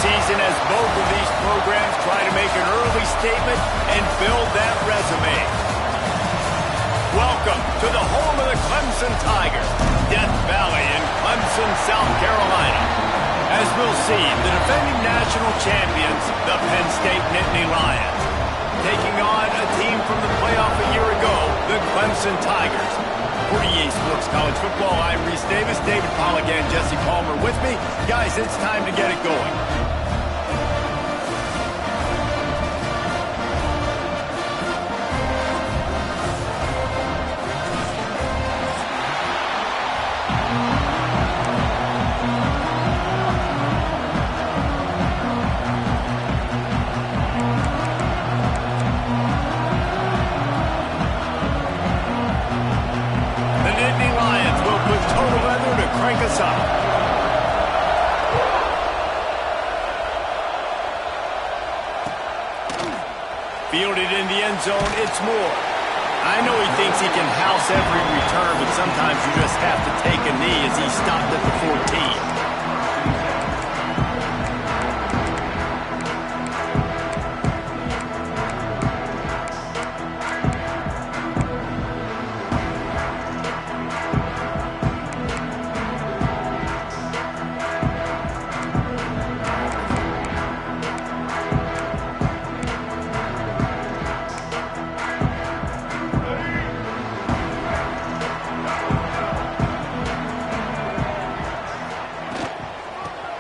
season as both of these programs try to make an early statement and build that resume. Welcome to the home of the Clemson Tigers, Death Valley in Clemson, South Carolina. As we'll see, the defending national champions, the Penn State Nittany Lions, taking on a team from the playoff a year ago, the Clemson Tigers. For EA Sports College Football, I'm Reese Davis, David Pollack and Jesse Palmer with me. Guys, it's time to get it going. Fielded in the end zone, it's Moore. I know he thinks he can house every return, but sometimes you just have to take a knee as he stopped at the 14.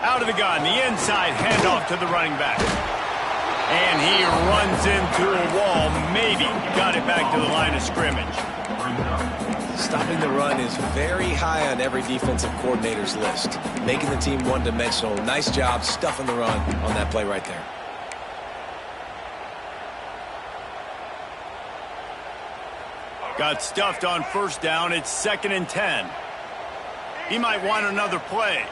Out of the gun, the inside handoff to the running back. And he runs into a wall, maybe got it back to the line of scrimmage. Stopping the run is very high on every defensive coordinator's list. Making the team one-dimensional. Nice job stuffing the run on that play right there. Got stuffed on first down. It's 2nd and 10. He might want another play.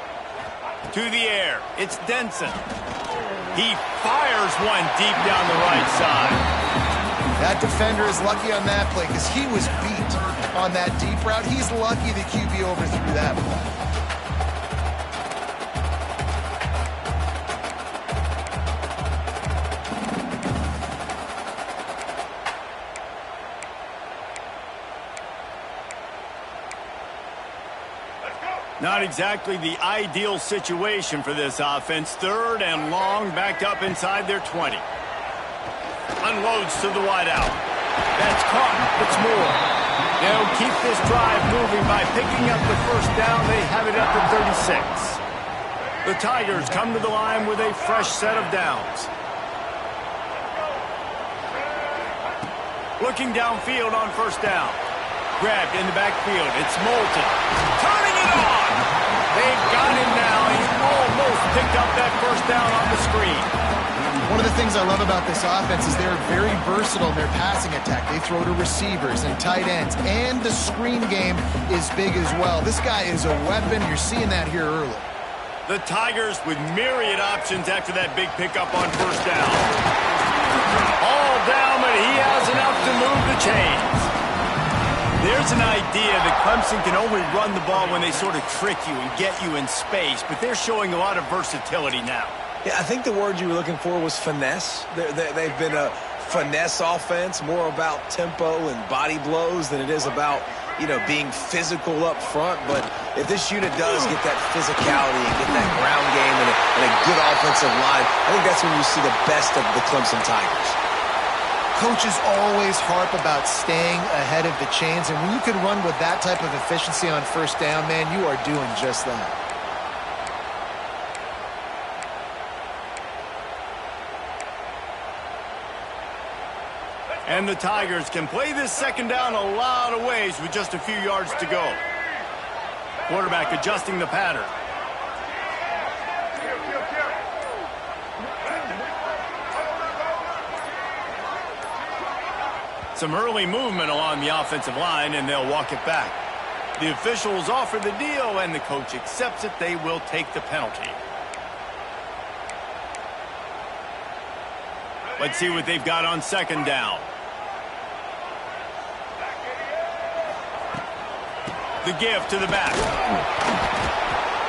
To the air, it's Denson. He fires one deep down the right side. That defender is lucky on that play because he was beat on that deep route. He's lucky the QB overthrew that ball. Not exactly the ideal situation for this offense. 3rd and long, backed up inside their 20. Unloads to the wideout. That's caught. It's Moore. They'll keep this drive moving by picking up the first down. They have it up to 36. The Tigers come to the line with a fresh set of downs. Looking downfield on first down. Grabbed in the backfield. It's Moulton. Turning it on. They've got him now. He almost picked up that first down on the screen. One of the things I love about this offense is they're very versatile in their passing attack. They throw to receivers and tight ends, and the screen game is big as well. This guy is a weapon. You're seeing that here early. The Tigers with myriad options after that big pickup on first down. All down, but he has enough to move the chains. There's an idea that Clemson can only run the ball when they sort of trick you and get you in space, but they're showing a lot of versatility now. Yeah, I think the word you were looking for was finesse. They've been a finesse offense, more about tempo and body blows than it is about, being physical up front. But if this unit does get that physicality and get that ground game and a good offensive line, I think that's when you see the best of the Clemson Tigers. Coaches always harp about staying ahead of the chains, and when you can run with that type of efficiency on first down, man, you are doing just that. And the Tigers can play this second down a lot of ways with just a few yards to go. Quarterback adjusting the pattern. Some early movement along the offensive line, and they'll walk it back. The officials offer the deal, and the coach accepts it. They will take the penalty. Let's see what they've got on second down. The give to the back.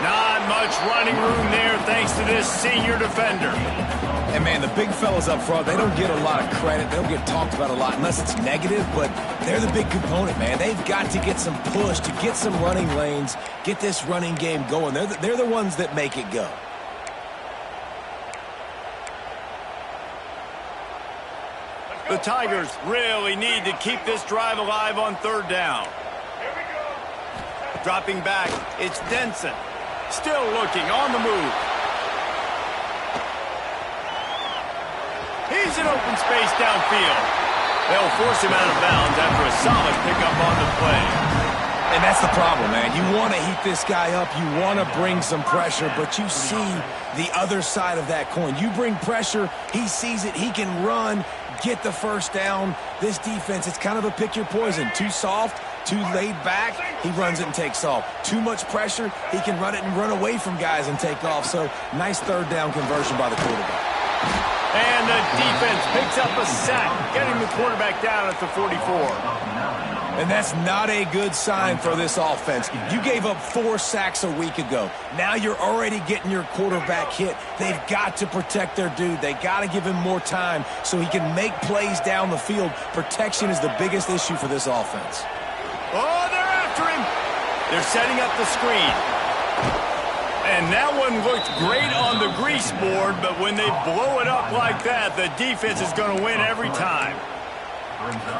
Not much running room there thanks to this senior defender. And, man, the big fellas up front, they don't get a lot of credit. They don't get talked about a lot unless it's negative, but they're the big component, man. They've got to get some push, to get some running lanes, get this running game going. They're the ones that make it go. The Tigers really need to keep this drive alive on third down. Dropping back, it's Denson. Still looking, on the move. He's in open space downfield. They'll force him out of bounds after a solid pickup on the play. And that's the problem, man. You want to heat this guy up. You want to bring some pressure, but you see the other side of that coin. You bring pressure, he sees it, he can run, get the first down. This defense, it's kind of a pick your poison. Too soft, too laid back, he runs it and takes off. Too much pressure, he can run it and run away from guys and take off. So, nice third down conversion by the quarterback. And the defense picks up a sack, getting the quarterback down at the 44. And that's not a good sign for this offense. You gave up 4 sacks a week ago. Now you're already getting your quarterback hit. They've got to protect their dude. They got to give him more time so he can make plays down the field. Protection is the biggest issue for this offense. Oh, they're after him. They're setting up the screen. And that one looked great on the grease board, but when they blow it up like that, the defense is going to win every time.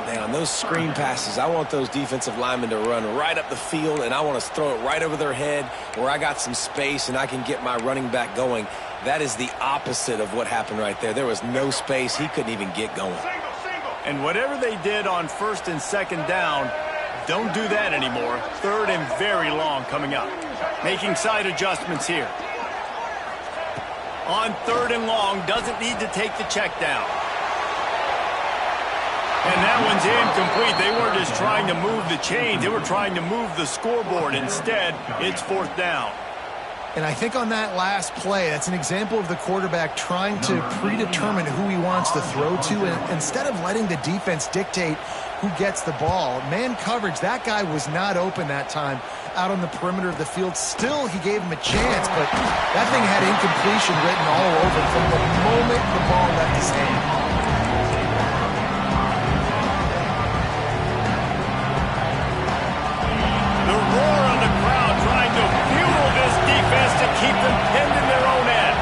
Man, on those screen passes, I want those defensive linemen to run right up the field, and I want to throw it right over their head where I got some space and I can get my running back going. That is the opposite of what happened right there. There was no space. He couldn't even get going. And whatever they did on first and second down, don't do that anymore. Third and very long coming up. Making side adjustments here. On third and long, doesn't need to take the check down. And that one's incomplete. They weren't just trying to move the chains. They were trying to move the scoreboard. Instead, it's fourth down. And I think on that last play, that's an example of the quarterback trying to predetermine who he wants to throw to, and instead of letting the defense dictate who gets the ball. Man coverage, that guy was not open that time out on the perimeter of the field. Still, he gave him a chance, but that thing had incompletion written all over it from the moment the ball left his hand. To keep them pinned in their own end.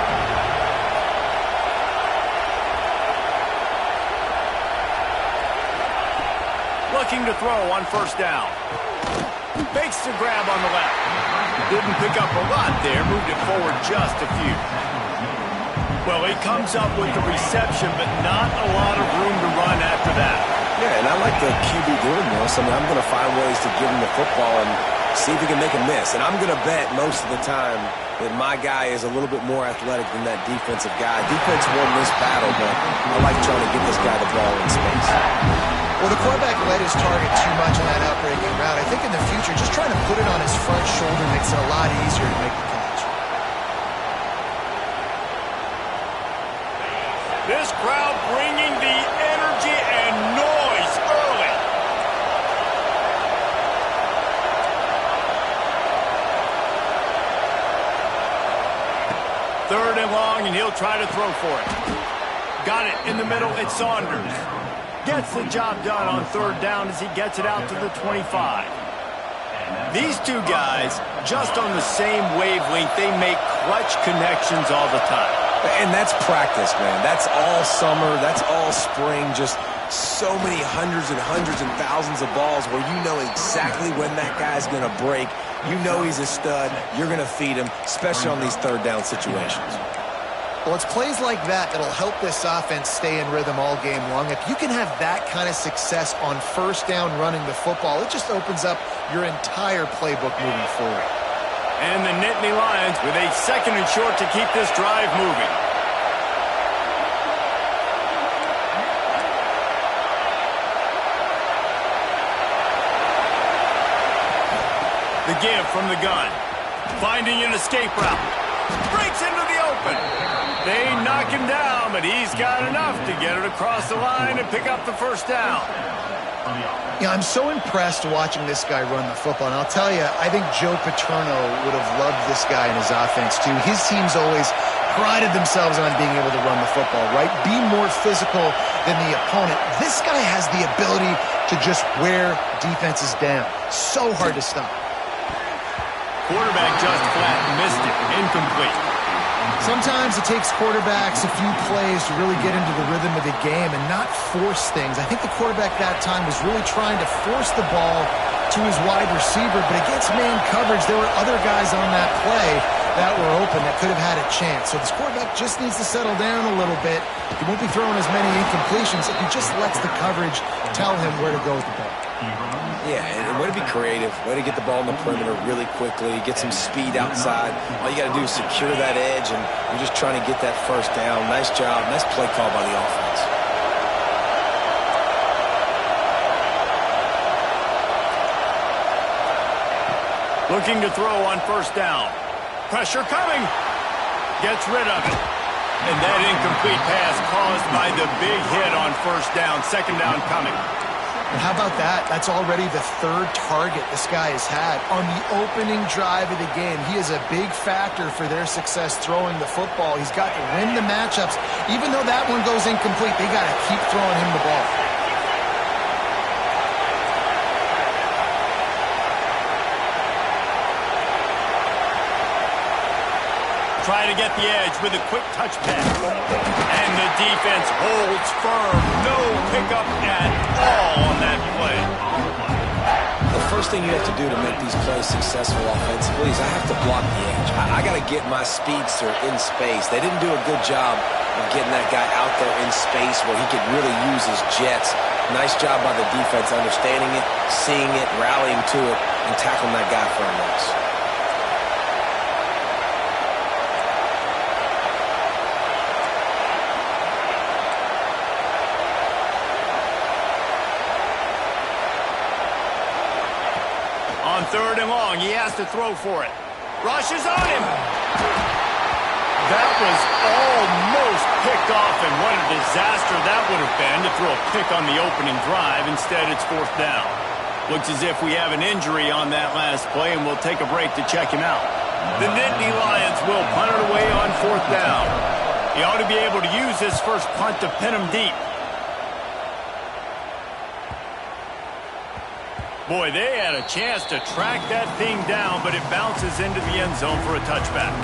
Looking to throw on first down. Fakes the grab on the left. Didn't pick up a lot there. Moved it forward just a few. Well, he comes up with the reception, but not a lot of room to run after that. Yeah, and I like the QB doing this. I mean, I'm going to find ways to give him the football and see if he can make a miss. And I'm going to bet most of the time that my guy is a little bit more athletic than that defensive guy. Defense won this battle, but I like trying to get this guy the ball in space. Well, the quarterback led his target too much on that outbreaking route. I think in the future, just trying to put it on his front shoulder makes it a lot easier to make the catch. This crowd bringing the energy and noise early. Third and long, and he'll try to throw for it. Got it in the middle. It's Saunders. Gets the job done on third down as he gets it out to the 25. These two guys, just on the same wavelength, they make clutch connections all the time. And that's practice, man. That's all summer. That's all spring. Just so many hundreds and thousands of balls where you know exactly when that guy's going to break. You know he's a stud. You're going to feed him, especially on these third down situations. Well, it's plays like that that'll help this offense stay in rhythm all game long. If you can have that kind of success on first down running the football, it just opens up your entire playbook moving forward. And the Nittany Lions with a second and short to keep this drive moving. The give from the gun. Finding an escape route. Breaks into the open. They knock him down, but he's got enough to get it across the line and pick up the first down. Yeah, I'm so impressed watching this guy run the football. And I'll tell you, I think Joe Paterno would have loved this guy in his offense, too. His teams always prided themselves on being able to run the football, right? Be more physical than the opponent. This guy has the ability to just wear defenses down. So hard to stop. Quarterback just flat missed it. Incomplete. Sometimes it takes quarterbacks a few plays to really get into the rhythm of the game and not force things. I think the quarterback that time was really trying to force the ball to his wide receiver, but against man coverage, there were other guys on that play that were open that could have had a chance. So this quarterback just needs to settle down a little bit. He won't be throwing as many incompletions if he just lets the coverage tell him where to go with the ball. Yeah, and way to be creative, way to get the ball in the perimeter really quickly, get some speed outside. All you got to do is secure that edge, and you're just trying to get that first down. Nice job, nice play call by the offense. Looking to throw on first down. Pressure coming. Gets rid of it. And that incomplete pass caused by the big hit on first down. Second down coming. And how about that? That's already the third target this guy has had on the opening drive of the game. He is a big factor for their success throwing the football. He's got to win the matchups. Even though that one goes incomplete, they got to keep throwing him the ball. Try to get the edge with a quick touch pass. And the defense holds firm. No pickup at all on that play. The first thing you have to do to make these plays successful offensively is I have to block the edge. I got to get my speedster in space. They didn't do a good job of getting that guy out there in space where he could really use his jets. Nice job by the defense understanding it, seeing it, rallying to it, and tackling that guy for a loss. On third and long, he has to throw for it. Rushes on him. That was almost picked off, and what a disaster that would have been to throw a pick on the opening drive. Instead, it's fourth down. Looks as if we have an injury on that last play, and we'll take a break to check him out. The Nittany Lions will punt it away on fourth down. He ought to be able to use this first punt to pin him deep. Boy, they had a chance to track that thing down, but it bounces into the end zone for a touchback.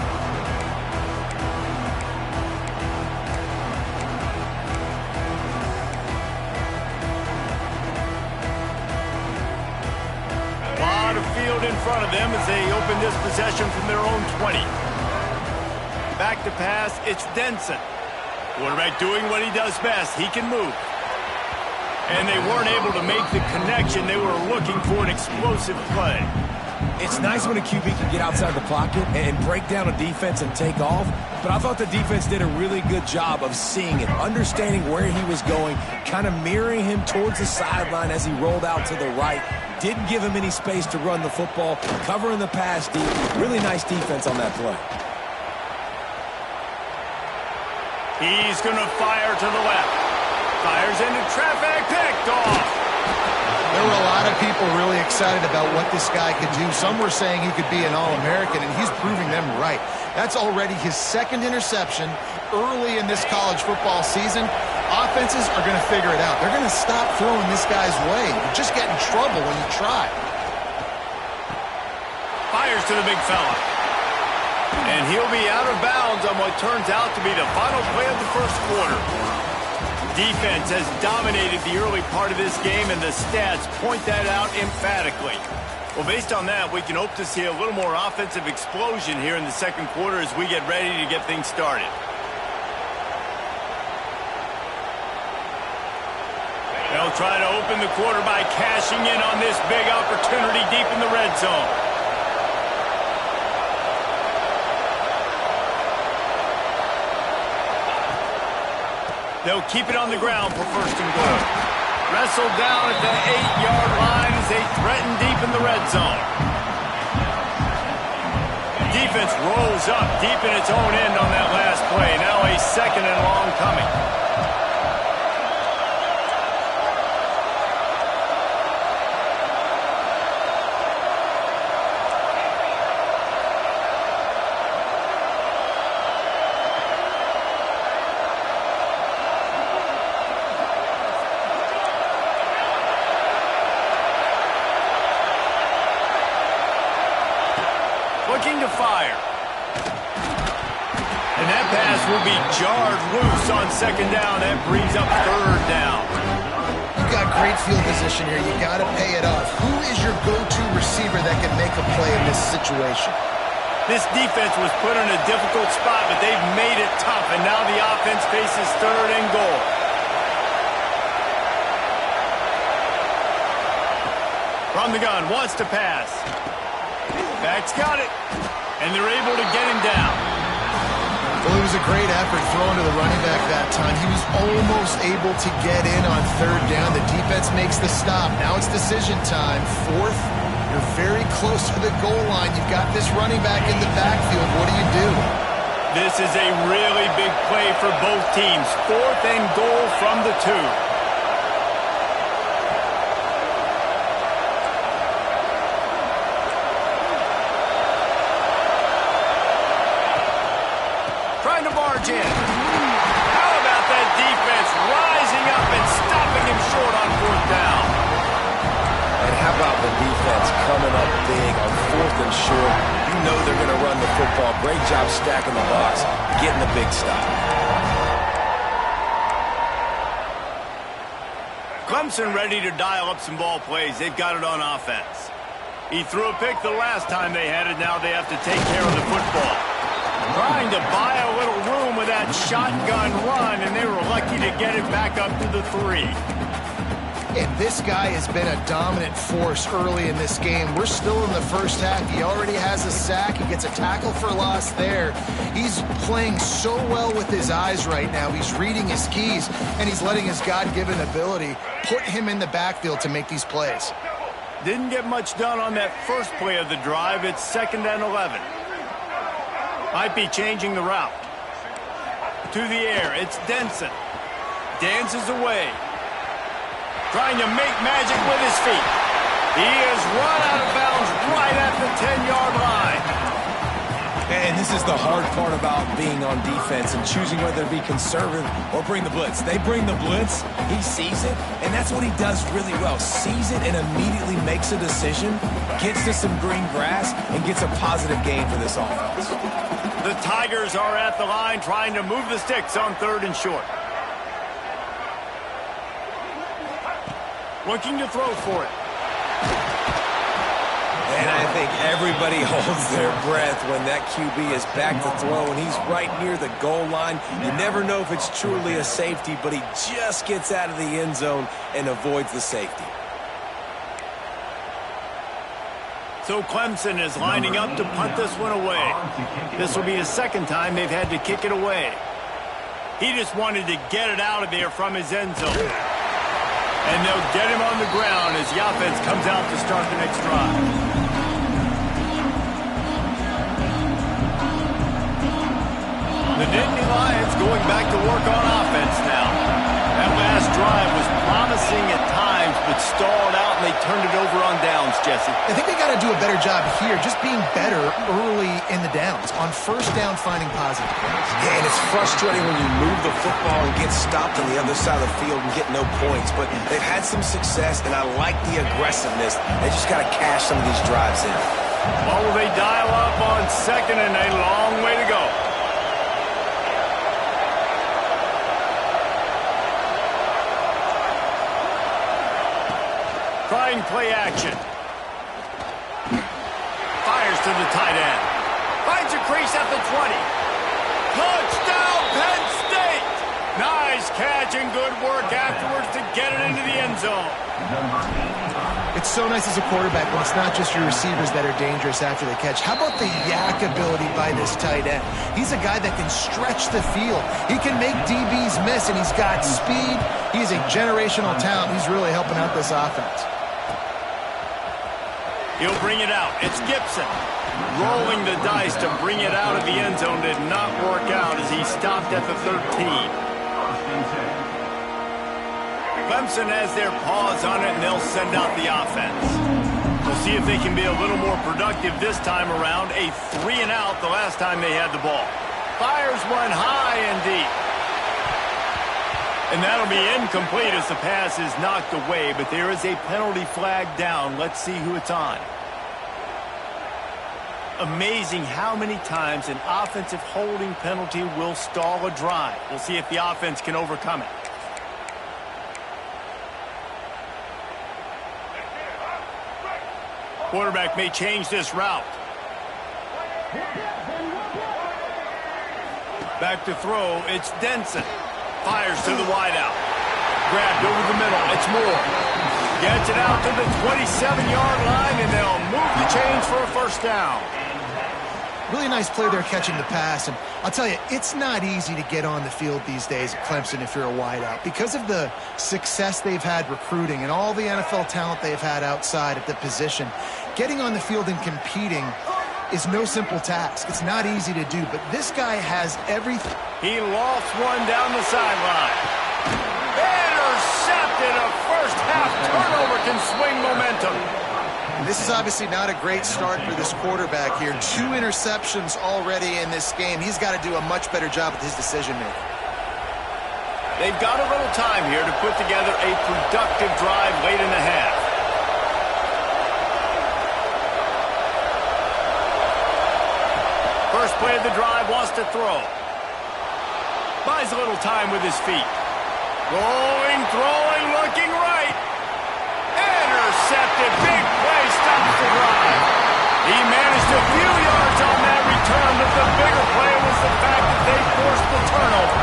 A lot of field in front of them as they open this possession from their own 20. Back to pass, it's Denson. Quarterback doing what he does best. He can move. And they weren't able to make the connection. They were looking for an explosive play. It's nice when a QB can get outside the pocket and break down a defense and take off, but I thought the defense did a really good job of seeing it, understanding where he was going, kind of mirroring him towards the sideline as he rolled out to the right. Didn't give him any space to run the football, covering the pass deep. Really nice defense on that play. He's going to fire to the left. Fires into traffic, picked off. There were a lot of people really excited about what this guy could do. Some were saying he could be an All-American, and he's proving them right. That's already his second interception early in this college football season. Offenses are going to figure it out. They're going to stop throwing this guy's way. You just get in trouble when you try. Fires to the big fella. And he'll be out of bounds on what turns out to be the final play of the first quarter. Defense has dominated the early part of this game, and the stats point that out emphatically. Well, based on that, we can hope to see a little more offensive explosion here in the second quarter as we get ready to get things started. They'll try to open the quarter by cashing in on this big opportunity deep in the red zone. They'll keep it on the ground for first and goal. Wrestled down at the 8-yard line as they threaten deep in the red zone. Defense rolls up deep in its own end on that last play. Now a second and long coming. pass will be jarred loose on second down. That brings up third down. You've got great field position here. You got to pay it off. Who is your go-to receiver that can make a play in this situation? This defense was put in a difficult spot, but they've made it tough, and now the offense faces third and goal. From the gun, wants to pass. Back's got it, and they're able to get him down. Well, it was a great effort throwing to the running back that time. He was almost able to get in on third down. The defense makes the stop. Now it's decision time. Fourth, you're very close to the goal line. You've got this running back in the backfield. What do? This is a really big play for both teams. Fourth and goal from the 2. Trying to barge in. How about that defense rising up and stopping him short on fourth down? And how about the defense coming up big on fourth and short? You know they're going to run the football. Great job stacking the box, getting the big stop. Clemson ready to dial up some ball plays. They've got it on offense. He threw a pick the last time they had it. Now they have to take care of the football. Trying to buy a little room with that shotgun run, and they were lucky to get it back up to the 3. And this guy has been a dominant force early in this game. We're still in the first half. He already has a sack. He gets a tackle for loss there. He's playing so well with his eyes right now. He's reading his keys, and he's letting his God-given ability put him in the backfield to make these plays. Didn't get much done on that first play of the drive. It's 2nd and 11. Might be changing the route. To the air, it's Denson. Dances away. Trying to make magic with his feet. He is run out of bounds right at the 10-yard line. And this is the hard part about being on defense and choosing whether to be conservative or bring the blitz. They bring the blitz, he sees it, and that's what he does really well. Sees it and immediately makes a decision, gets to some green grass, and gets a positive gain for this offense. The Tigers are at the line trying to move the sticks on 3rd and short. Looking to throw for it. And I think everybody holds their breath when that QB is back to throw and he's right near the goal line. You never know if it's truly a safety, but he just gets out of the end zone and avoids the safety. So Clemson is lining up to punt this one away. This will be his 2nd time they've had to kick it away. He just wanted to get it out of there from his end zone. And they'll get him on the ground as the offense comes out to start the next drive. The Nittany Lions going back to work on offense now. That last drive was promising at times, but stalled out, and they turned it over on downs, Jesse. I think they got to do a better job here, just being better early in the downs. On first down, finding positive plays. Yeah, and it's frustrating when you move the football and get stopped on the other side of the field and get no points. But they've had some success, and I like the aggressiveness. They just got to cash some of these drives in. Well, will they dial up on 2nd and a long way to go? Trying play action. Fires to the tight end. Finds a crease at the 20. Touchdown, Penn State! Nice catch and good work afterwards to get it into the end zone. It's so nice as a quarterback when it's not just your receivers that are dangerous after the catch. How about the yak ability by this tight end? He's a guy that can stretch the field. He can make DBs miss, and he's got speed. He's a generational talent. He's really helping out this offense. He'll bring it out. It's Gibson. Rolling the dice to bring it out of the end zone did not work out as he stopped at the 13. Clemson has their paws on it, and they'll send out the offense. We'll see if they can be a little more productive this time around. A 3-and-out the last time they had the ball. Fires one high and deep. And that'll be incomplete as the pass is knocked away, but there is a penalty flag down. Let's see who it's on. Amazing how many times an offensive holding penalty will stall a drive. We'll see if the offense can overcome it. Quarterback may change this route. Back to throw, it's Denson. Fires to the wideout. Grabbed over the middle, it's Moore. Gets it out to the 27-yard line, and they'll move the chains for a first down. Really nice play there catching the pass, and I'll tell you, it's not easy to get on the field these days at Clemson if you're a wideout. Because of the success they've had recruiting and all the NFL talent they've had outside at the position, getting on the field and competing is no simple task. It's not easy to do, but this guy has everything. He lofts one down the sideline. Intercepted. A first-half turnover can swing momentum. This is obviously not a great start for this quarterback here. 2 interceptions already in this game. He's got to do a much better job with his decision-making. They've got a little time here to put together a productive drive late in the half. First play of the drive, wants to throw. Buys a little time with his feet. Rolling, throwing, looking right. Intercepted. Big play, stops the drive. He managed a few yards on that return, but the bigger play was the fact that they forced the turnover.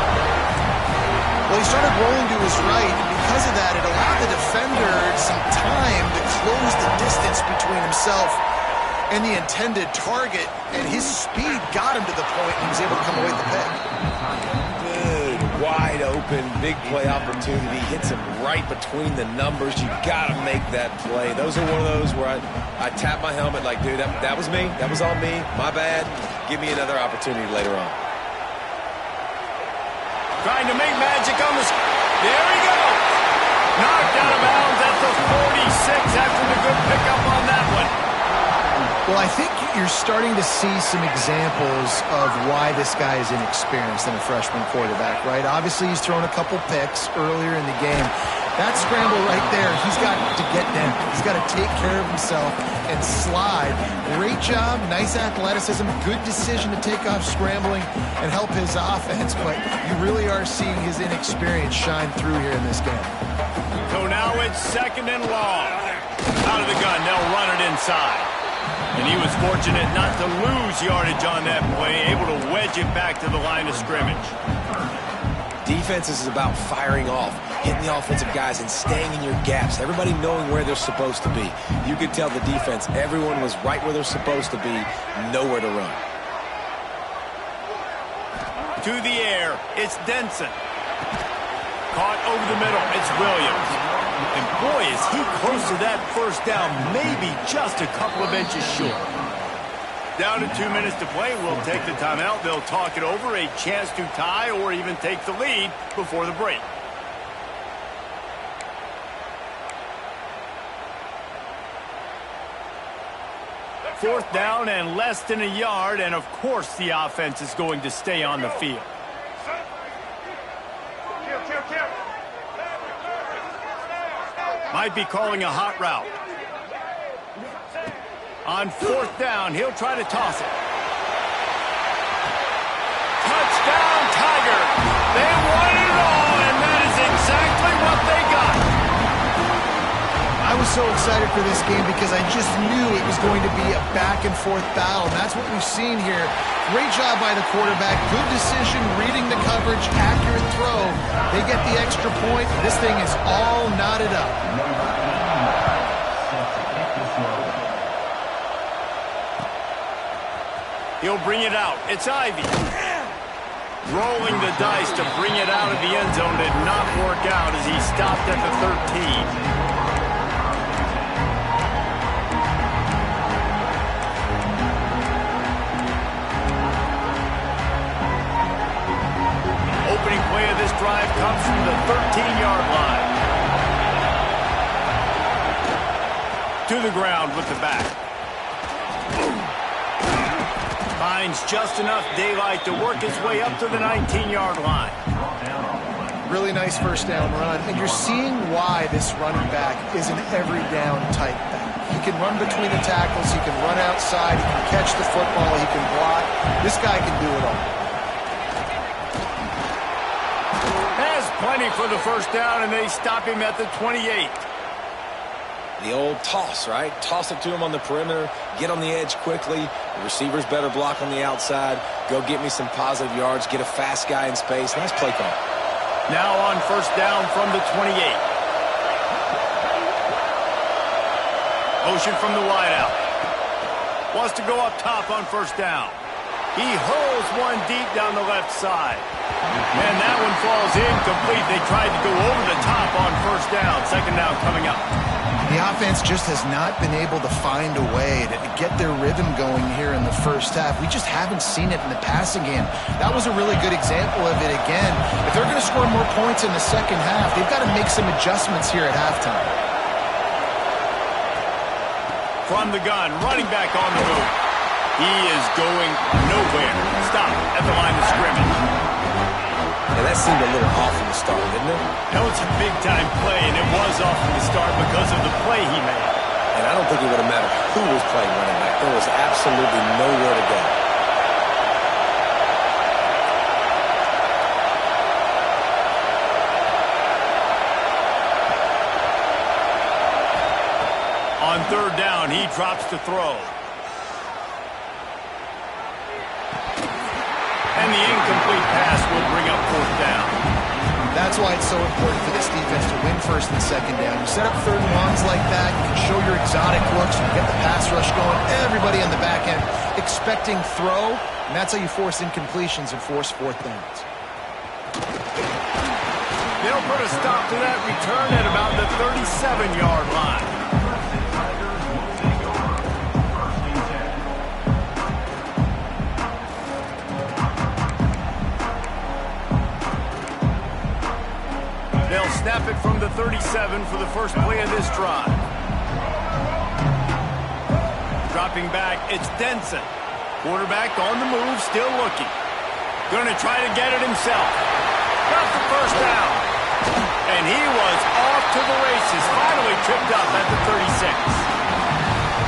Well, he started rolling to his right, and because of that, it allowed the defender some time to close the distance between himself and the intended target, and his speed got him to the point he was able to come away with the pick. Good, wide open, big play opportunity. Hits him right between the numbers. You got to make that play. Those are one of those where I tap my helmet like, dude, that was me. That was on me. My bad. Give me another opportunity later on. Trying to make magic on the... There he goes. Knocked out of bounds at the 46 after the good pickup on that one. Well, I think you're starting to see some examples of why this guy is inexperienced in a freshman quarterback, right? Obviously, he's thrown a couple picks earlier in the game. That scramble right there, he's got to get down. He's got to take care of himself and slide. Great job, nice athleticism, good decision to take off scrambling and help his offense, but you really are seeing his inexperience shine through here in this game. So now it's second and long. Out of the gun, they'll run it inside. And he was fortunate not to lose yardage on that play, able to wedge it back to the line of scrimmage. Defense is about firing off, hitting the offensive guys and staying in your gaps. Everybody knowing where they're supposed to be. You could tell the defense, everyone was right where they're supposed to be, nowhere to run. To the air, it's Denson. Caught over the middle, it's Williams. And boy, is he close to that first down, maybe just a couple of inches short. Down to 2 minutes to play, we'll take the timeout. They'll talk it over, a chance to tie or even take the lead before the break. Fourth down and less than a yard, and of course the offense is going to stay on the field. Might be calling a hot route. On fourth down, he'll try to toss it. Touchdown, Tigers! They won it all, and that is exactly what they got. I was so excited for this game because I just knew it was going to be a back-and-forth battle, and that's what we've seen here. Great job by the quarterback, good decision, reading the coverage, accurate throw. They get the extra point. This thing is all knotted up. He'll bring it out. It's Ivy. Rolling the dice to bring it out of the end zone did not work out as he stopped at the 13. Opening play of this drive comes from the 13-yard line. To the ground with the back. Finds just enough daylight to work his way up to the 19-yard line. Really nice first down run, and you're seeing why this running back is an every down type back. He can run between the tackles. He can run outside. He can catch the football. He can block. This guy can do it all. Has plenty for the first down, and they stop him at the 28. The old toss, right? Toss it to him on the perimeter, get on the edge quickly. The receivers better block on the outside. Go get me some positive yards, get a fast guy in space. Nice play call. Now on first down from the 28. Motion from the wideout. Wants to go up top on first down. He hurls one deep down the left side. And that one falls incomplete. They tried to go over the top on first down. Second down coming up. The offense just has not been able to find a way to get their rhythm going here in the first half. We just haven't seen it in the passing game. That was a really good example of it again. If they're going to score more points in the second half, they've got to make some adjustments here at halftime. From the gun, running back on the move. He is going nowhere. Stop at the line of scrimmage. Yeah, that seemed a little off from the start, didn't it? That was a big-time play, and it was off from the start because of the play he made. And I don't think it would have mattered who was playing running back. There was absolutely nowhere to go. On third down, he drops to throw. And the incomplete pass will bring up fourth down. That's why it's so important for this defense to win first and second down. You set up third and longs like that, you can show your exotic looks, you get the pass rush going, everybody on the back end expecting throw, and that's how you force incompletions and force fourth downs. They'll put a stop to that return at about the 37-yard line. They'll snap it from the 37 for the first play of this drive. Dropping back, it's Denson. Quarterback on the move, still looking. Going to try to get it himself. Got the first down. And he was off to the races, finally tripped up at the 36.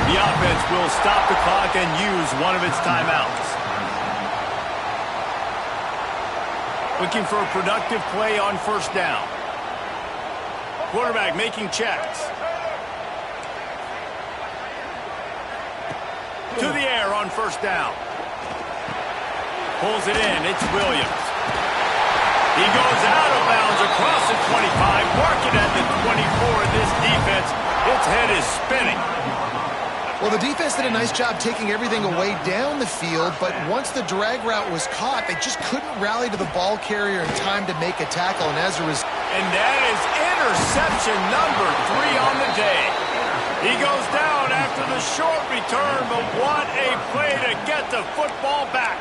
The offense will stop the clock and use one of its timeouts. Looking for a productive play on first down. Quarterback making checks. To the air on first down. Pulls it in. It's Williams. He goes out of bounds across the 25. Marking at the 24. This defense, its head is spinning. Well, the defense did a nice job taking everything away down the field, but once the drag route was caught, they just couldn't rally to the ball carrier in time to make a tackle, and as a result... And that is interception number 3 on the day. He goes down after the short return, but what a play to get the football back.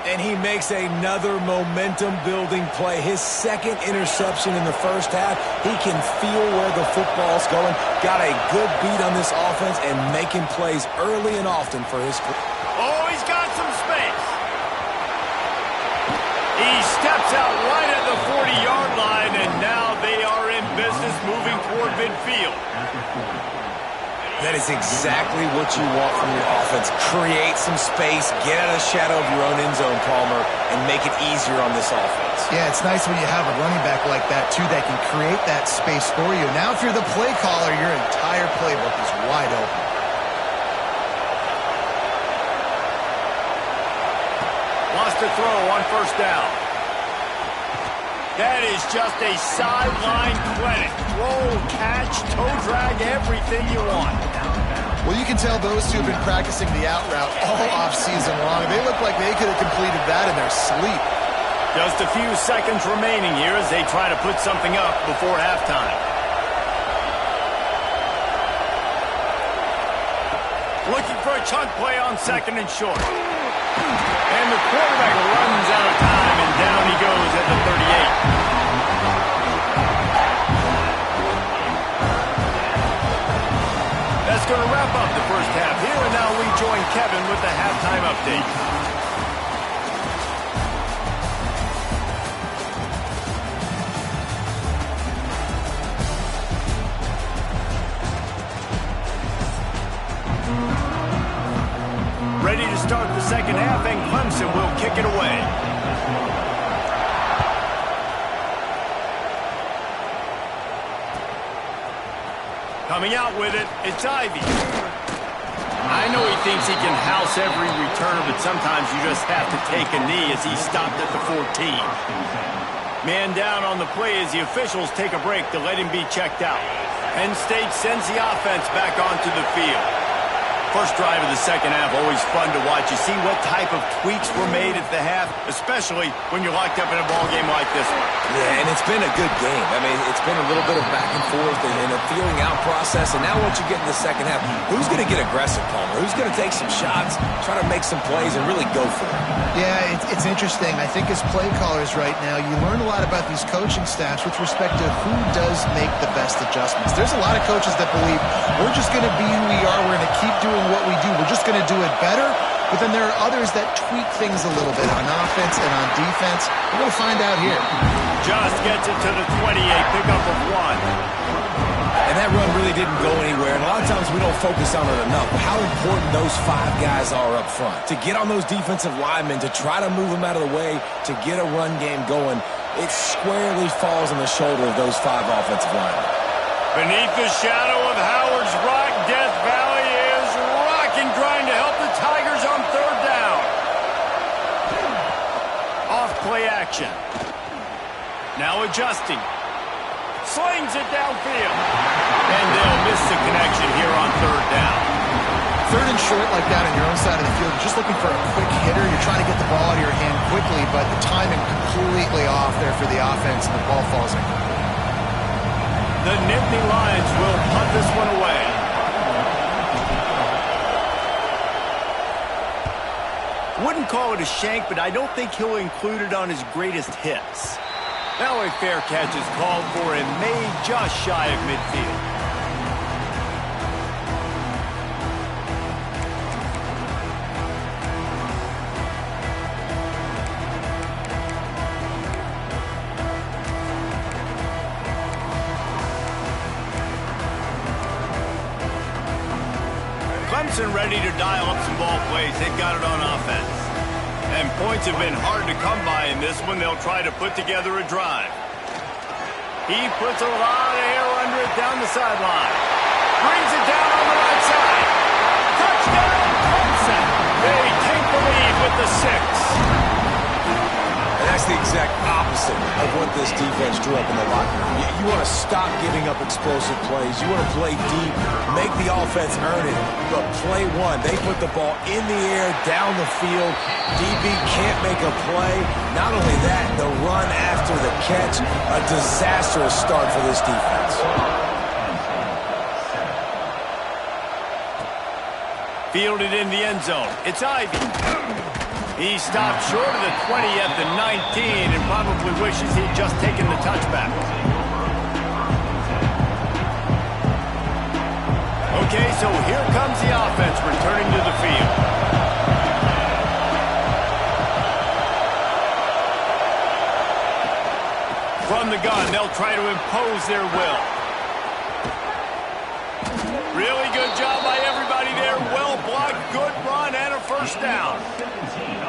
And he makes another momentum-building play. His second interception in the first half. He can feel where the football's going. Got a good beat on this offense and making plays early and often for his... Oh, he's got some space. He steps out right at the 40-yard line, and now they are in business moving toward midfield. That is exactly what you want from your offense. Create some space, get out of the shadow of your own end zone, Palmer, and make it easier on this offense. Yeah, it's nice when you have a running back like that, too, that can create that space for you. Now, if you're the play caller, your entire playbook is wide open. Wants to throw on first down. That is just a sideline clinic. Roll, catch, toe drag, everything you want. Well, you can tell those two have been practicing the out route all offseason long. They look like they could have completed that in their sleep. Just a few seconds remaining here as they try to put something up before halftime. Looking for a chunk play on second and short. And the quarterback runs out of time, and down he goes at the 38. That's going to wrap up the first half here, and now we join Kevin with the halftime update. to start the second half, and Clemson will kick it away. Coming out with it, it's Ivy. I know he thinks he can house every return, but sometimes you just have to take a knee as he stopped at the 14. Man down on the play as the officials take a break to let him be checked out. Penn State sends the offense back onto the field. First drive of the second half, always fun to watch. You see what type of tweaks were made at the half, especially when you're locked up in a ball game like this one. Yeah, and it's been a good game. I mean, it's been a little bit of back and forth and a feeling out process. And now once you get in the second half, who's going to get aggressive, Palmer? Who's going to take some shots, try to make some plays, and really go for it? Yeah, it's interesting. I think as play callers right now, you learn a lot about these coaching staffs with respect to who does make the best adjustments. There's a lot of coaches that believe we're just going to be who we are. We're going to keep doing what we do. We're just going to do it better. But then there are others that tweak things a little bit on offense and on defense. We're going to find out here. Just gets it to the 28, pickup of 1. And that run really didn't go anywhere. And a lot of times we don't focus on it enough. But how important those 5 guys are up front. To get on those defensive linemen, to try to move them out of the way, to get a run game going, it squarely falls on the shoulder of those 5 offensive linemen. Beneath the shadow of Howard's Rock, Death Valley is rocking, trying to help the Tigers on third down. Off play action. Now adjusting. Slings it downfield. And they'll miss the connection here on third down. Third and short like that on your own side of the field, you're just looking for a quick hitter. You're trying to get the ball out of your hand quickly, but the timing completely off there for the offense, and the ball falls in. The Nittany Lions will punt this one away. Wouldn't call it a shank, but I don't think he'll include it on his greatest hits. Now a fair catch is called for and made just shy of midfield. Clemson ready to dial up some ball plays. They've got it on offense. And points have been hard to come by in this one. They'll try to put together a drive. He puts a lot of air under it down the sideline. Brings it down on the right side. Touchdown, Clemson. They take the lead with the 6. And that's the exact opposite of what this defense drew up in the locker room. You want to stop giving up explosive plays. You want to play deep, make the offense earn it. But play one, they put the ball in the air, down the field. DB can't make a play. Not only that, the run after the catch, a disastrous start for this defense. Fielded in the end zone. It's Ivy. He stopped short of the 20 at the 19 and probably wishes he'd just taken the touchback. Okay, so here comes the offense returning to the field. From the gun, they'll try to impose their will. Really good job by everybody there. Well blocked, good run, and a first down.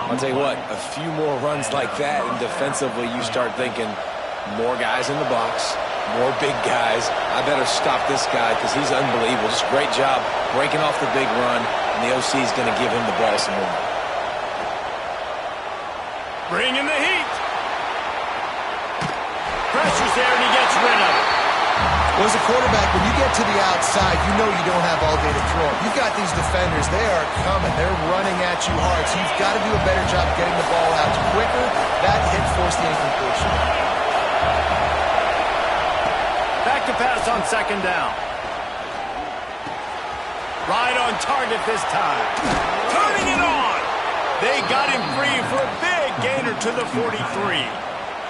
I'll tell you what, a few more runs like that, and defensively you start thinking more guys in the box, more big guys. I better stop this guy because he's unbelievable. Just great job breaking off the big run, and the OC is going to give him the ball some more. Bringing the heat. Pressure's there, and he gets rid of it. Well, as a quarterback, when you get to the outside, you know you don't have all day to throw. You've got these defenders. They are coming. They're running at you hard. So you've got to do a better job getting the ball out quicker. That hit forced the incompletion. Back to pass on second down. Right on target this time. Turning it on. They got him free for a big gainer to the 43.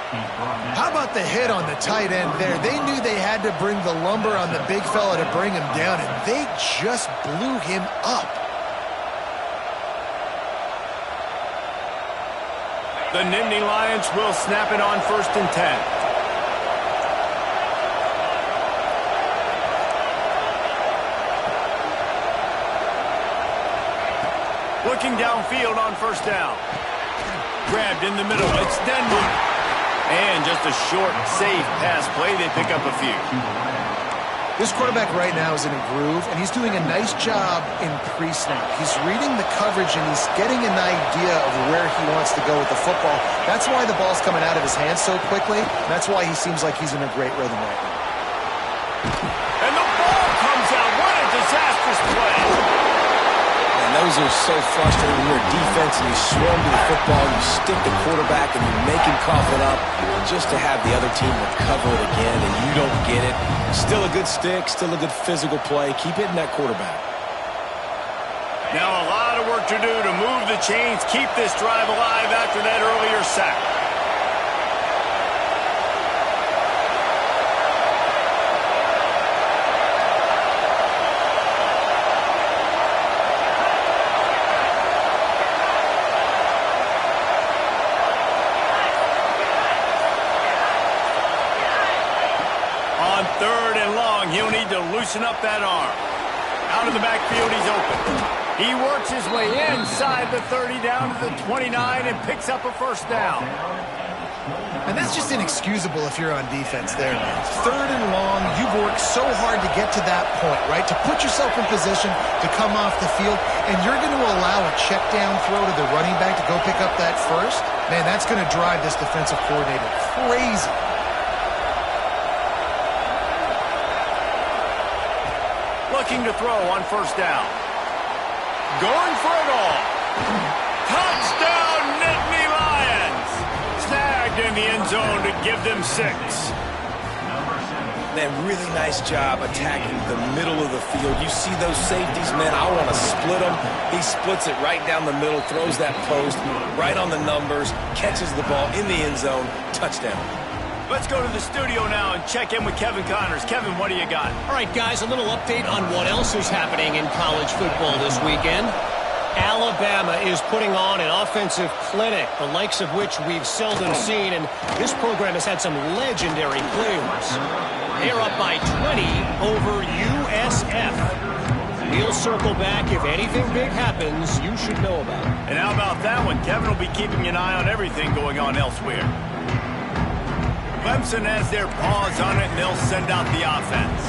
How about the hit on the tight end there? They knew they had to bring the lumber on the big fella to bring him down, and they just blew him up. The Nittany Lions will snap it on 1st and 10. Looking downfield on first down. Grabbed in the middle. It's Denver. And just a short, safe pass play. They pick up a few. This quarterback right now is in a groove, and he's doing a nice job in pre-snap. He's reading the coverage, and he's getting an idea of where he wants to go with the football. That's why the ball's coming out of his hands so quickly. That's why he seems like he's in a great rhythm right now. And the ball comes out. What a disastrous play. And those are so frustrating when you're a defense and you swarm to the football, you stick the quarterback and you make him cough it up just to have the other team recover it again and you don't get it. Still a good stick, still a good physical play. Keep hitting that quarterback. Now a lot of work to do to move the chains, keep this drive alive after that earlier sack. On third and long, he'll need to loosen up that arm. Out of the backfield, he's open. He works his way inside the 30 down to the 29 and picks up a first down. And that's just inexcusable if you're on defense there, man. Third and long, you've worked so hard to get to that point, right? To put yourself in position to come off the field, and you're going to allow a check down throw to the running back to go pick up that first? Man, that's going to drive this defensive coordinator crazy. Looking to throw on first down. Going for it all. Touchdown, Nittany Lions. Snagged in the end zone to give them 6. Man, really nice job attacking the middle of the field. You see those safeties, man, I want to split them. He splits it right down the middle, throws that post right on the numbers, catches the ball in the end zone, touchdown. Let's go to the studio now and check in with Kevin Connors. Kevin, what do you got? All right, guys, a little update on what else is happening in college football this weekend. Alabama is putting on an offensive clinic, the likes of which we've seldom seen, and this program has had some legendary players. They're up by 20 over USF. We'll circle back. If anything big happens, you should know about it. And how about that one? Kevin will be keeping an eye on everything going on elsewhere. Clemson has their paws on it, and they'll send out the offense.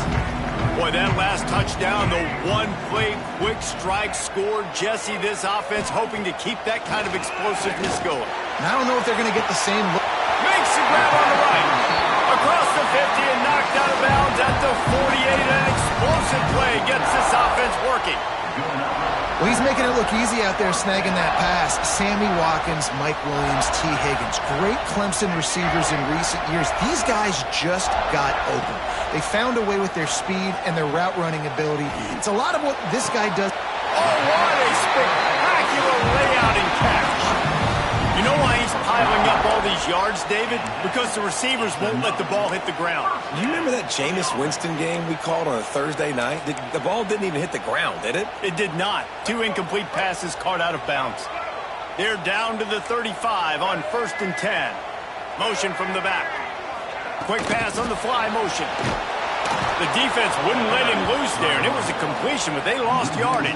Boy, that last touchdown, the one-play quick strike scored. Jesse, this offense hoping to keep that kind of explosiveness going. And I don't know if they're going to get the same look. Makes the grab on the right. Across the 50 and knocked out of bounds at the 48. An explosive play gets this offense working. Well, he's making it look easy out there snagging that pass. Sammy Watkins, Mike Williams, T. Higgins. Great Clemson receivers in recent years. These guys just got open. They found a way with their speed and their route running ability. It's a lot of what this guy does. Oh, what a spectacular layout and catch. You know why he's piling up all these yards, David? Because the receivers won't let the ball hit the ground. Do you remember that Jameis Winston game we called on a Thursday night? The ball didn't even hit the ground, did it? It did not. 2 incomplete passes caught out of bounds. They're down to the 35 on 1st and 10. Motion from the back. Quick pass on the fly motion. The defense wouldn't let him loose there, and it was a completion, but they lost yardage.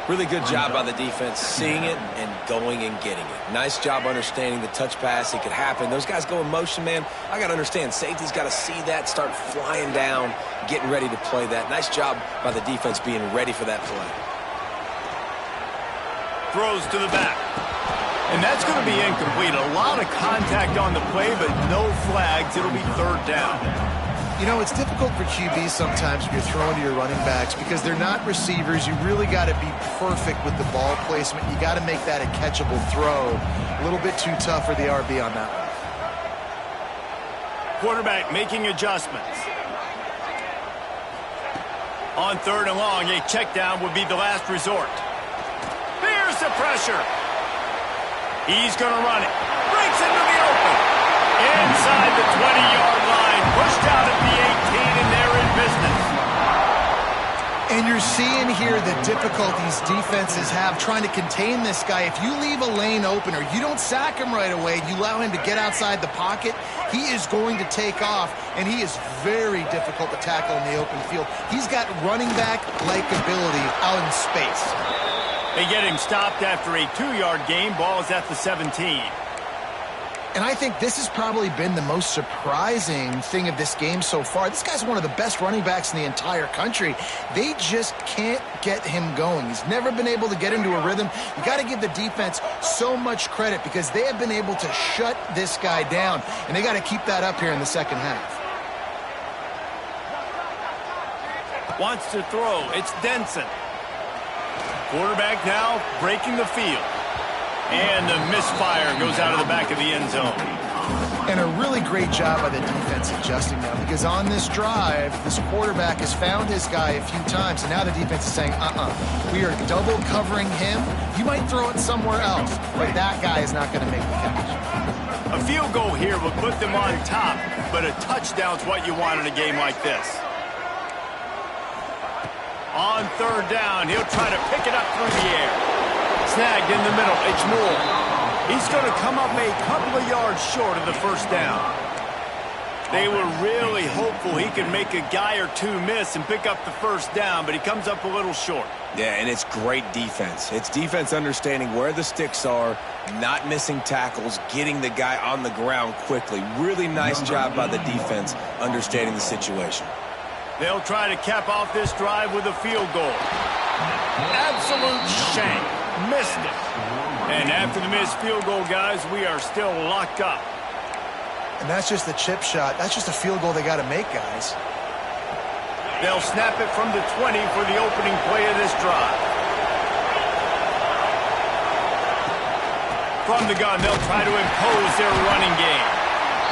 Really good job by the defense, seeing it and going and getting it. Nice job understanding the touch pass. It could happen. Those guys go in motion, man. I got to understand, safety's got to see that, start flying down, getting ready to play that. Nice job by the defense being ready for that play. Throws to the back. And that's going to be incomplete. A lot of contact on the play, but no flags. It'll be 3rd down. You know, it's difficult for QBs sometimes when you're throwing to your running backs because they're not receivers. You really got to be perfect with the ball placement. You got to make that a catchable throw. A little bit too tough for the RB on that one. Quarterback making adjustments. On 3rd and long, a check down would be the last resort. Here's the pressure. He's going to run it. Breaks into the open. Inside the 20-yard line. Pushed out at the 18, and they're in business. And you're seeing here the difficulties defenses have trying to contain this guy. If you leave a lane open or you don't sack him right away, you allow him to get outside the pocket, he is going to take off, and he is very difficult to tackle in the open field. He's got running back-like ability out in space. They get him stopped after a 2-yard gain. Ball is at the 17. And I think this has probably been the most surprising thing of this game so far. This guy's one of the best running backs in the entire country. They just can't get him going. He's never been able to get into a rhythm. You got to give the defense so much credit because they have been able to shut this guy down. And they got to keep that up here in the second half. Wants to throw. It's Denson. Quarterback now breaking the field. And the misfire goes out of the back of the end zone. And a really great job by the defense adjusting now because on this drive, this quarterback has found his guy a few times, and now the defense is saying, we are double covering him. You might throw it somewhere else, but that guy is not going to make the catch. A field goal here will put them on top, but a touchdown's what you want in a game like this. On third down, he'll try to pick it up through the air. Snagged in the middle, it's Moore. He's going to come up a couple of yards short of the first down. They were really hopeful he could make a guy or two miss and pick up the first down, but he comes up a little short. Yeah, and it's great defense. It's defense understanding where the sticks are, not missing tackles, getting the guy on the ground quickly. Really nice job by the defense understanding the situation. They'll try to cap off this drive with a field goal. Absolute shank. Missed it. And after the missed field goal, guys, we are still locked up. And that's just the chip shot. That's just a field goal they got to make, guys. They'll snap it from the 20 for the opening play of this drive. From the gun, they'll try to impose their running game.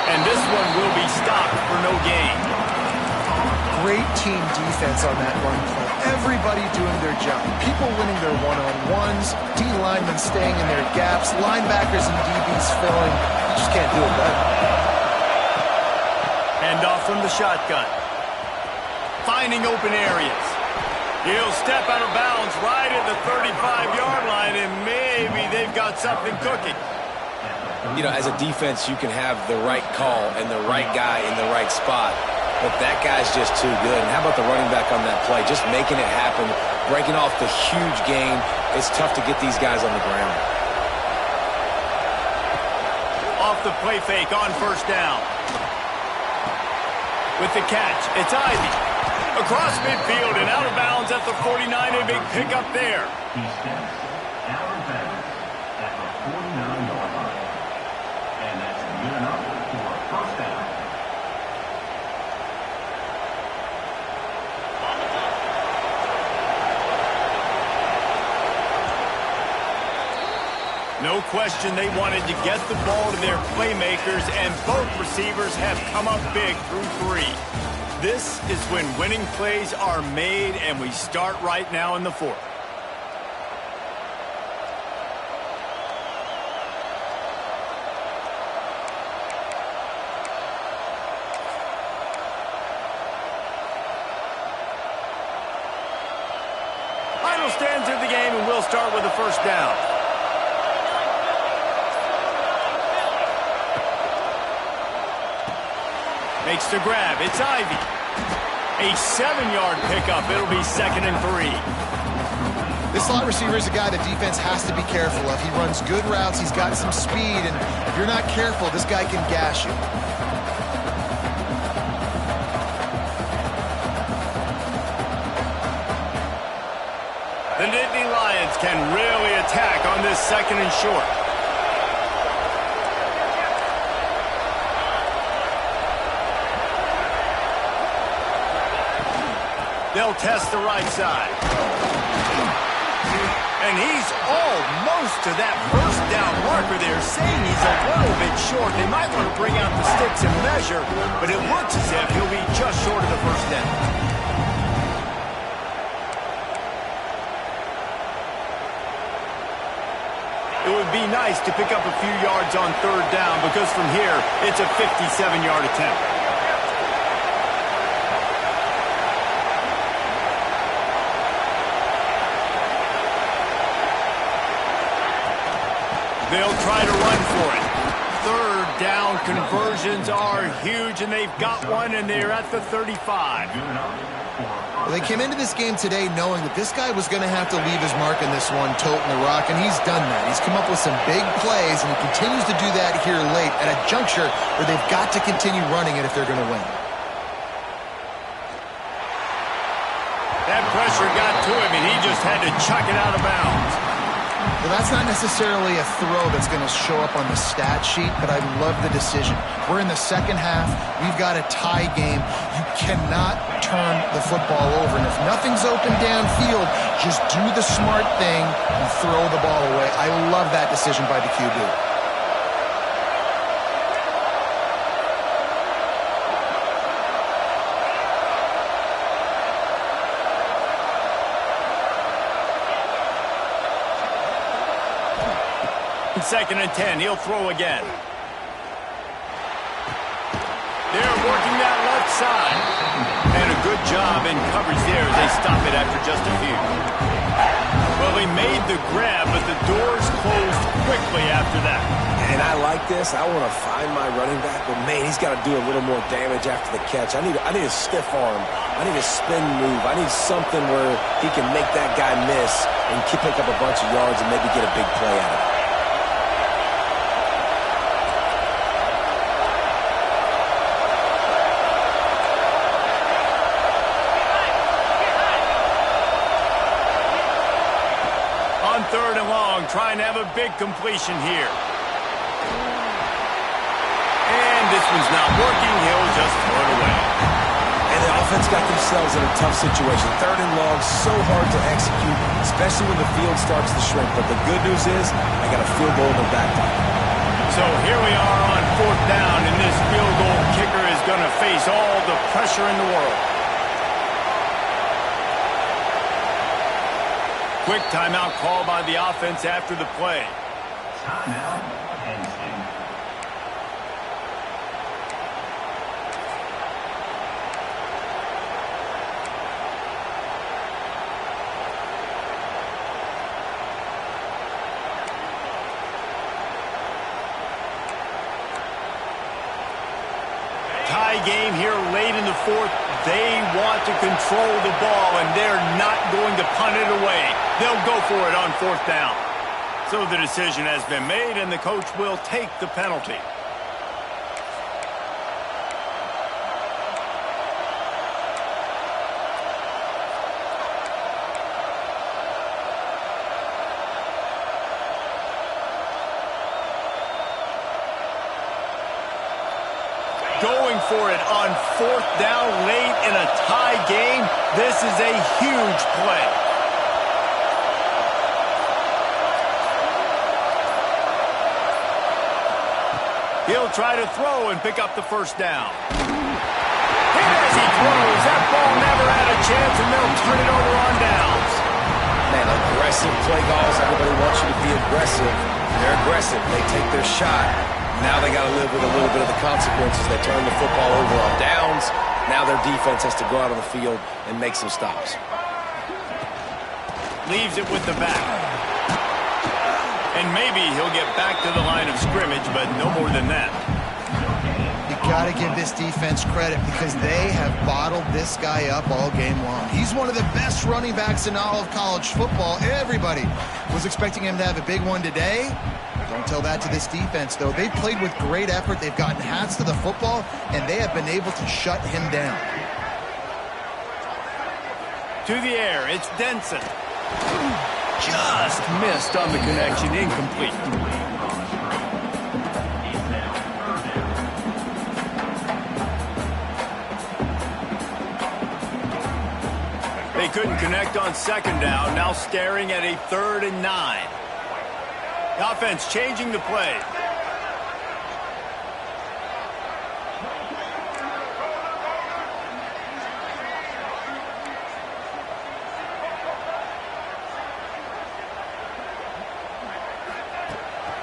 And this one will be stopped for no gain. Great team defense on that run play. Everybody doing their job. People winning their one-on-ones, D-linemen staying in their gaps, linebackers and DBs filling. You just can't do it better. Hand off from the shotgun. Finding open areas. He'll step out of bounds right at the 35-yard line, and maybe they've got something cooking. You know, as a defense, you can have the right call and the right guy in the right spot. But that guy's just too good. And how about the running back on that play? Just making it happen, breaking off the huge gain. It's tough to get these guys on the ground. Off the play fake on first down. With the catch, it's Ivy. Across midfield and out of bounds at the 49. A big pickup there. He steps out of bounds at the 49-yard line. And that's good enough for a first down. No question they wanted to get the ball to their playmakers, and both receivers have come up big through 3. This is when winning plays are made, and we start right now in the 4th. Final stands of the game, and we'll start with the first down. Makes the grab. It's Ivy. A 7-yard pickup. It'll be 2nd and 3. This slot receiver is a guy the defense has to be careful of. He runs good routes. He's got some speed. And if you're not careful, this guy can gash you. The Nittany Lions can really attack on this 2nd and short. They'll test the right side. And he's almost to that first down marker there, saying he's a little bit short. They might want to bring out the sticks and measure, but it looks as if he'll be just short of the first down. It would be nice to pick up a few yards on third down because from here, it's a 57-yard attempt. They'll try to run for it. Third down conversions are huge, and they've got one, and they're at the 35. Well, they came into this game today knowing that this guy was going to have to leave his mark in this one, toting the rock, and he's done that. He's come up with some big plays, and he continues to do that here late at a juncture where they've got to continue running it if they're going to win. That pressure got to him, and he just had to chuck it out of bounds. Well, that's not necessarily a throw that's going to show up on the stat sheet, but I love the decision. We're in the second half. We've got a tie game. You cannot turn the football over. And if nothing's open downfield, just do the smart thing and throw the ball away. I love that decision by the QB. Second and 10, he'll throw again. They're working that left side. And a good job in coverage there as they stop it after just a few. Well, he made the grab, but the doors closed quickly after that. And I like this. I want to find my running back, but man, he's got to do a little more damage after the catch. I need a stiff arm. I need a spin move. I need something where he can make that guy miss and pick up a bunch of yards and maybe get a big play out of it. Third and long, trying to have a big completion here. And this one's not working. He'll just throw it away. And the offense got themselves in a tough situation. Third and long, so hard to execute, especially when the field starts to shrink. But the good news is, I got a field goal in the back pocket. So here we are on fourth down, and this field goal kicker is going to face all the pressure in the world. Quick timeout call by the offense after the play. Timeout, Penn State. Tie game here late in the fourth. They want to control the ball, and they're not going to punt it away. They'll go for it on fourth down. So the decision has been made, and the coach will take the penalty. Going for it on fourth down late in a tie game. This is a huge play. He'll try to throw and pick up the first down. And as he throws, that ball never had a chance, and they'll turn it over on downs. Man, aggressive play calls. Everybody wants you to be aggressive. They're aggressive. They take their shot. Now they got to live with a little bit of the consequences. They turn the football over on downs. Now their defense has to go out on the field and make some stops. Leaves it with the back. And maybe he'll get back to the line of scrimmage, but no more than that. You got to give this defense credit because they have bottled this guy up all game long. He's one of the best running backs in all of college football. Everybody was expecting him to have a big one today. Don't tell that to this defense, though. They've played with great effort. They've gotten hats to the football, and they have been able to shut him down. To the air, it's Denson. Just missed on the connection, incomplete. They couldn't connect on second down, now staring at a 3rd and 9. The offense changing the play.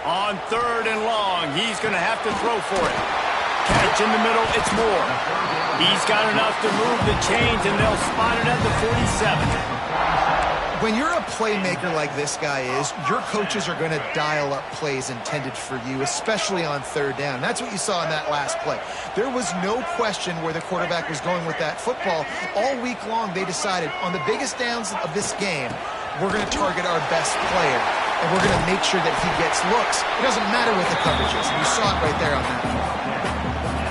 On 3rd and long, he's going to have to throw for it. Catch in the middle, it's Moore. He's got enough to move the chains, and they'll spot it at the 47. When you're a playmaker like this guy is, your coaches are going to dial up plays intended for you, especially on third down. That's what you saw in that last play. There was no question where the quarterback was going with that football. All week long, they decided on the biggest downs of this game, we're going to target our best player, and we're going to make sure that he gets looks. It doesn't matter what the coverage is, and you saw it right there on that play.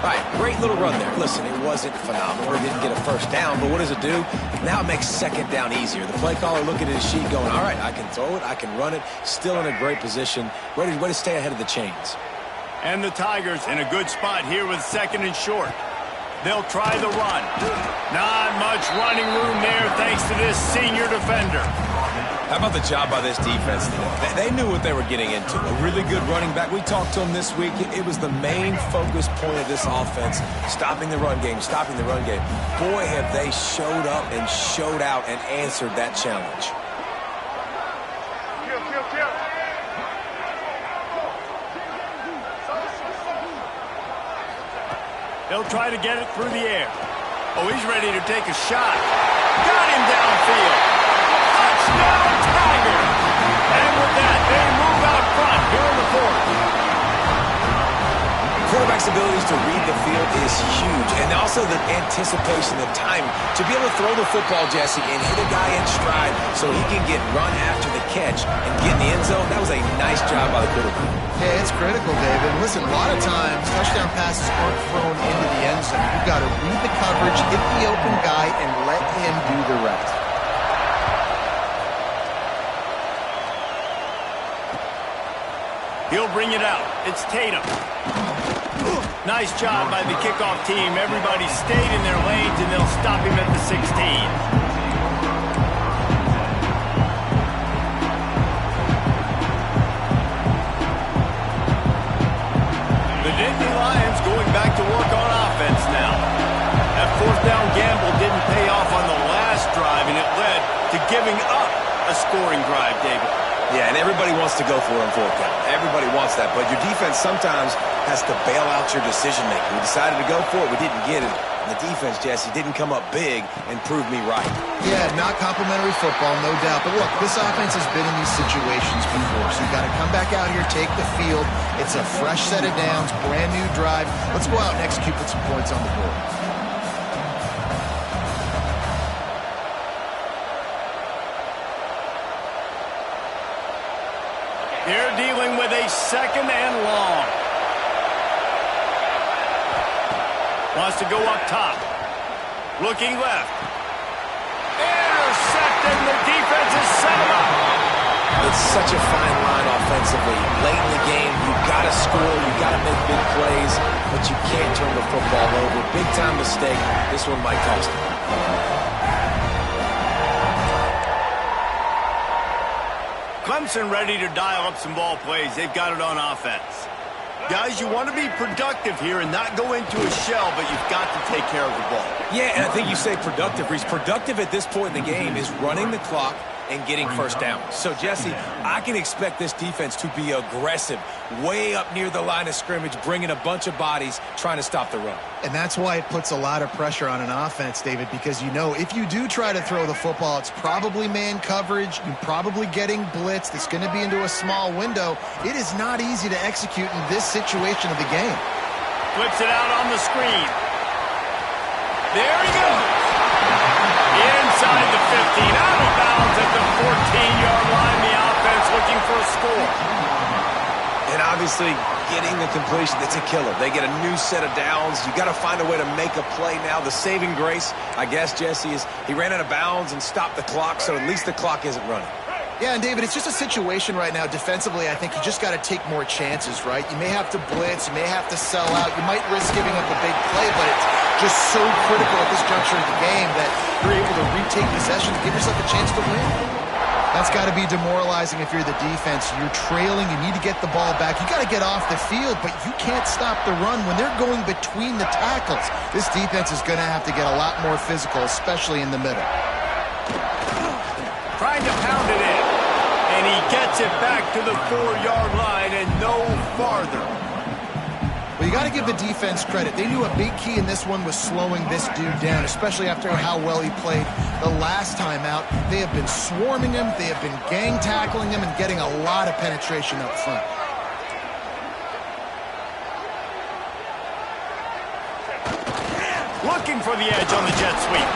Right, great little run there. Listen, it wasn't phenomenal. It didn't get a first down, but what does it do? Now it makes second down easier. The play caller looking at his sheet going, all right, I can throw it, I can run it, still in a great position, ready to stay ahead of the chains. And the Tigers in a good spot here with second and short. They'll try the run. Not much running room there thanks to this senior defender. How about the job by this defense today? They knew what they were getting into. A really good running back. We talked to him this week. It was the main focus point of this offense, stopping the run game, stopping the run game. Boy, have they showed up and showed out and answered that challenge. They'll try to get it through the air. Oh, he's ready to take a shot. Got him downfield. Touchdown, Tiger! And with that, they move out front here in the fourth. Quarterback's abilities to read the field is huge, and also the anticipation, the timing. To be able to throw the football, Jesse, and hit a guy in stride so he can get run after the catch and get in the end zone, that was a nice job by the quarterback. Yeah, it's critical, David. Listen, a lot of times, touchdown passes aren't thrown into the end zone. You've got to read the coverage, hit the open guy, and let him do the rest. He'll bring it out. It's Tatum. Nice job by the kickoff team. Everybody stayed in their lanes, and they'll stop him at the 16. The Nittany Lions going back to work on offense now. That fourth down gamble didn't pay off on the last drive, and it led to giving up a scoring drive, David. Yeah, and everybody wants to go for it on fourth down. Everybody wants that, but your defense sometimes has to bail out your decision-making. We decided to go for it. We didn't get it. And the defense, Jesse, didn't come up big and prove me right. Yeah, not complimentary football, no doubt. But look, this offense has been in these situations before, so you've got to come back out here, take the field. It's a fresh set of downs, brand new drive. Let's go out and execute with some points on the board. They're dealing with a second and long. Wants to go up top. Looking left. Intercepted. The defense is set him up. It's such a fine line offensively. Late in the game, you've got to score, you've got to make big plays, but you can't turn the football over. Big-time mistake. This one might cost him. Clemson ready to dial up some ball plays. They've got it on offense. Guys, you want to be productive here and not go into a shell, but you've got to take care of the ball. Yeah, and I think you say productive, Reese. Productive at this point in the game is running the clock and getting first down. So, Jesse, I can expect this defense to be aggressive, way up near the line of scrimmage, bringing a bunch of bodies, trying to stop the run. And that's why it puts a lot of pressure on an offense, David, because you know if you do try to throw the football, it's probably man coverage. You're probably getting blitzed. It's going to be into a small window. It is not easy to execute in this situation of the game. Flips it out on the screen. There he goes. Inside the 15, out of bounds at the 14-yard line. The offense looking for a score. And obviously, getting the completion, it's a killer. They get a new set of downs. You got to find a way to make a play now. The saving grace, I guess, Jesse, is he ran out of bounds and stopped the clock, so at least the clock isn't running. Yeah, and David, it's just a situation right now defensively. I think you just got to take more chances, right? You may have to blitz, you may have to sell out, you might risk giving up a big play, but it's just so critical at this juncture of the game that you're able to retake possession to give yourself a chance to win. That's got to be demoralizing if you're the defense. You're trailing, you need to get the ball back. You got to get off the field, but you can't stop the run when they're going between the tackles. This defense is going to have to get a lot more physical, especially in the middle. Trying to pound it in. And he gets it back to the 4-yard line and no farther. Well, you you got to give the defense credit. They knew a big key in this one was slowing this dude down, especially after how well he played the last time out. They have been swarming him, they have been gang tackling him, and getting a lot of penetration up front. Looking for the edge on the jet sweep.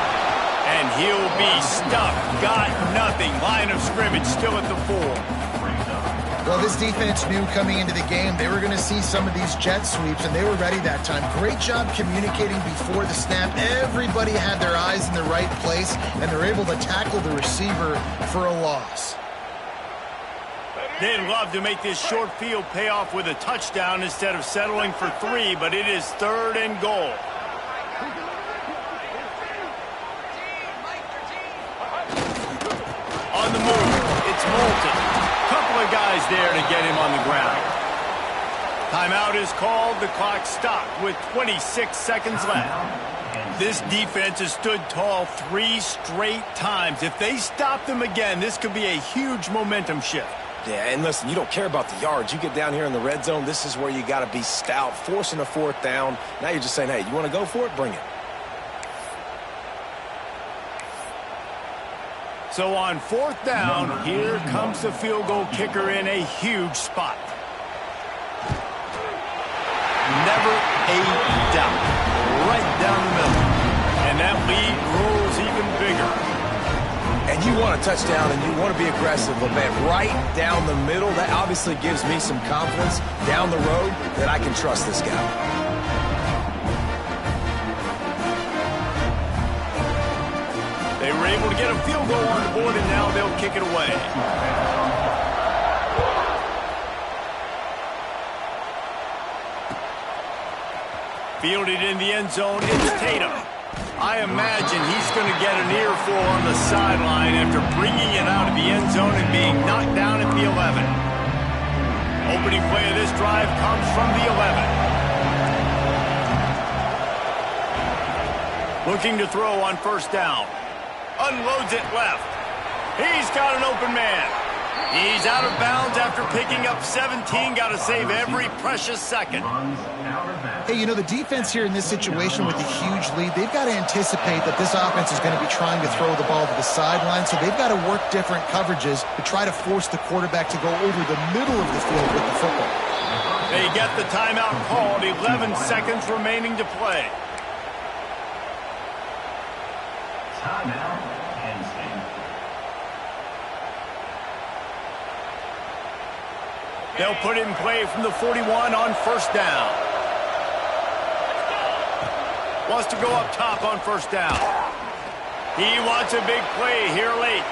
And he'll be stuck. Got nothing. Line of scrimmage still at the 4. Well, this defense knew coming into the game they were going to see some of these jet sweeps, and they were ready that time. Great job communicating before the snap. Everybody had their eyes in the right place, and they're able to tackle the receiver for a loss. They'd love to make this short field pay off with a touchdown instead of settling for 3, but it is 3rd and goal. On the move, it's Moulton. Couple of guys there to get him on the ground. Timeout is called. The clock stopped with 26 seconds left. This defense has stood tall 3 straight times. If they stop them again, this could be a huge momentum shift. Yeah, and listen, you don't care about the yards. You get down here in the red zone, this is where you got to be stout, forcing a 4th down. Now you're just saying, hey, you want to go for it? Bring it. So on 4th down, here comes the field goal kicker in a huge spot. Never a doubt. Right down the middle. And that lead grows even bigger. And you want a touchdown and you want to be aggressive, but man, right down the middle, that obviously gives me some confidence down the road that I can trust this guy. They were able to get a field goal on the board, and now they'll kick it away. Fielded in the end zone, it's Tatum. I imagine he's going to get an earful on the sideline after bringing it out of the end zone and being knocked down at the 11. Opening play of this drive comes from the 11. Looking to throw on 1st down. Unloads it left. He's got an open man. He's out of bounds after picking up 17. Got to save every precious second. Hey, you know, the defense here in this situation with the huge lead, they've got to anticipate that this offense is going to be trying to throw the ball to the sideline, so they've got to work different coverages to try to force the quarterback to go over the middle of the field with the football. They get the timeout called. 11 seconds remaining to play. Timeout, Penn State. They'll put it in play from the 41 on 1st down. Wants to go up top on 1st down. He wants a big play here late.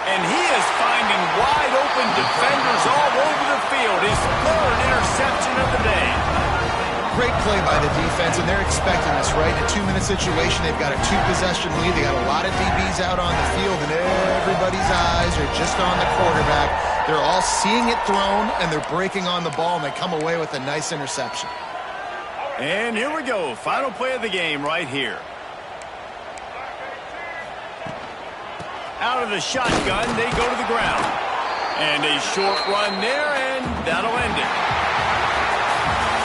And he is finding wide open defenders all over the field. His 3rd interception of the day. Great play by the defense, and they're expecting this, right? In a 2-minute situation, they've got a 2-possession lead. They got a lot of DBs out on the field, and everybody's eyes are just on the quarterback. They're all seeing it thrown, and they're breaking on the ball, and they come away with a nice interception. And here we go. Final play of the game right here. Out of the shotgun, they go to the ground. And a short run there, and that'll end it.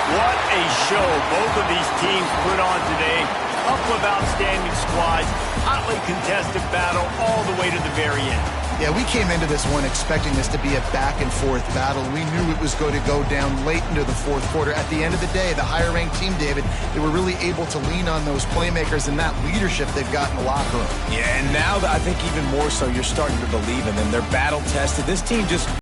What a show both of these teams put on today. Couple of outstanding squads, hotly contested battle all the way to the very end. Yeah, we came into this one expecting this to be a back-and-forth battle. We knew it was going to go down late into the 4th quarter. At the end of the day, the higher-ranked team, David, they were really able to lean on those playmakers and that leadership they've got in the locker room. Yeah, and now I think even more so, you're starting to believe in them. They're battle-tested. This team just